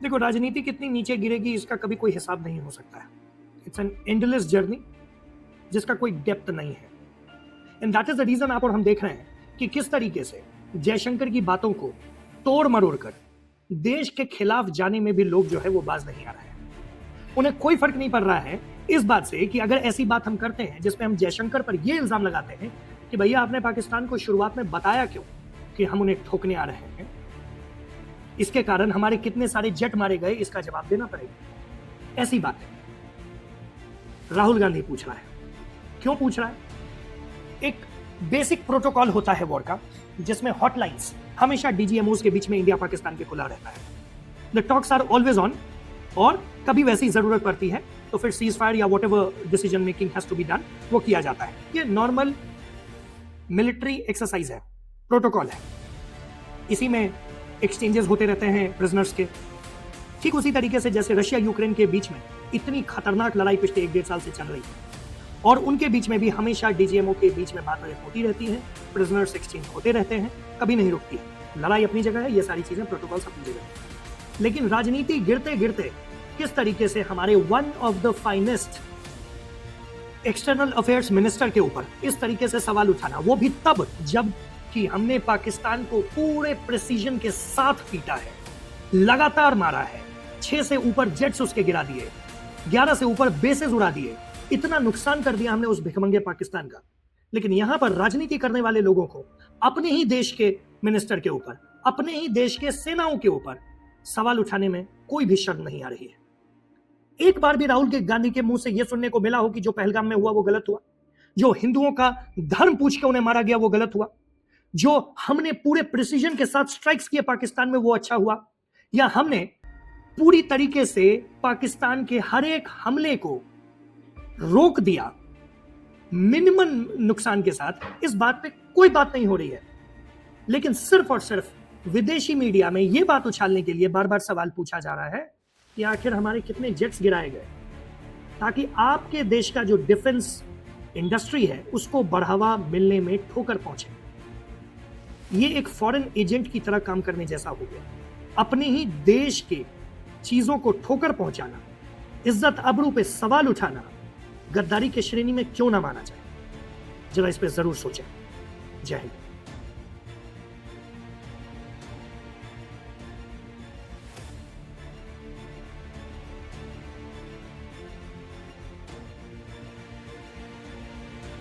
देखो, राजनीति कितनी नीचे गिरेगी इसका कभी कोई हिसाब नहीं हो सकता है। इट्स एन एंडलेस जर्नी जिसका कोई डेप्थ नहीं है। And that is the reason आप और हम देख रहे हैं कि किस तरीके से जयशंकर की बातों को तोड़ मरोड़ कर देश के खिलाफ जाने में भी लोग जो है वो बाज नहीं आ रहे हैं। उन्हें कोई फर्क नहीं पड़ रहा है इस बात से कि अगर ऐसी बात हम करते हैं जिसमें हम जयशंकर पर यह इल्जाम लगाते हैं कि भैया आपने पाकिस्तान को शुरुआत में बताया क्यों कि हम उन्हें ठोकने आ रहे हैं, इसके कारण हमारे कितने सारे जेट मारे गए, इसका जवाब देना पड़ेगा। ऐसी बात है। राहुल गांधी पूछ रहा है, क्यों पूछ रहा है? एक बेसिक प्रोटोकॉल होता है वॉर का, जिसमें हॉटलाइंस हमेशा डीजीएमओस के बीच में इंडिया पाकिस्तान के खुला रहता है। The talks are always on, और कभी वैसी जरूरत पड़ती है तो फिर सीज फायर या whatever decision making has to be done वो किया जाता है। ये नॉर्मल मिलिट्री एक्सरसाइज है, प्रोटोकॉल है। इसी में एक्सचेंजेस होते रहते हैं प्रिजनर्स के। ठीक उसी तरीके से जैसे रशिया यूक्रेन के बीच में इतनी खतरनाक लड़ाई पिछले 1-1.5 साल से चल रही है, और उनके बीच में भी हमेशा डीजीएमओ के बीच में बातें होती रहती हैं, प्रिजनर्स एक्सचेंज होते रहते हैं, कभी नहीं रुकती है। लड़ाई अपनी जगह है, ये सारी चीजें प्रोटोकॉल्स अपनी जगह है। लेकिन राजनीति गिरते गिरते किस तरीके से हमारे one of the finest external affairs minister के ऊपर इस तरीके से सवाल उठाना, वो भी तब जब कि हमने पाकिस्तान को पूरे प्रेसिजन के साथ पीटा है, लगातार मारा है, 6 से ऊपर जेट्स उसके गिरा दिए, 11 से ऊपर बेसेस उड़ा दिए, इतना नुकसान कर दिया हमने उस भिखमंगे पाकिस्तान का। लेकिन यहां पर राजनीति करने वाले लोगों को अपने ही देश के मिनिस्टर के ऊपर, अपने ही देश के सेनाओं के ऊपर सवाल उठाने में कोई भी शर्म नहीं आ रही है। एक बार भी राहुल गांधी के मुंह से यह सुनने को मिला हो कि जो पहलगाम में हुआ वो गलत हुआ, जो हिंदुओं का धर्म पूछ के उन्हें मारा गया वो गलत हुआ, जो हमने पूरे प्रिसीजन के साथ स्ट्राइक्स किए पाकिस्तान में वो अच्छा हुआ, या हमने पूरी तरीके से पाकिस्तान के हर एक हमले को रोक दिया मिनिमम नुकसान के साथ, इस बात पे कोई बात नहीं हो रही है। लेकिन सिर्फ और सिर्फ विदेशी मीडिया में यह बात उछालने के लिए बार बार सवाल पूछा जा रहा है कि आखिर हमारे कितने जेट्स गिराए गए, ताकि आपके देश का जो डिफेंस इंडस्ट्री है उसको बढ़ावा मिलने में ठोकर पहुंचे। ये एक फॉरेन एजेंट की तरह काम करने जैसा हो गया। अपने ही देश के चीजों को ठोकर पहुंचाना, इज्जत आबरू पे सवाल उठाना गद्दारी के श्रेणी में क्यों ना माना जाए? जरा इस पे जरूर सोचें। जय हिंद।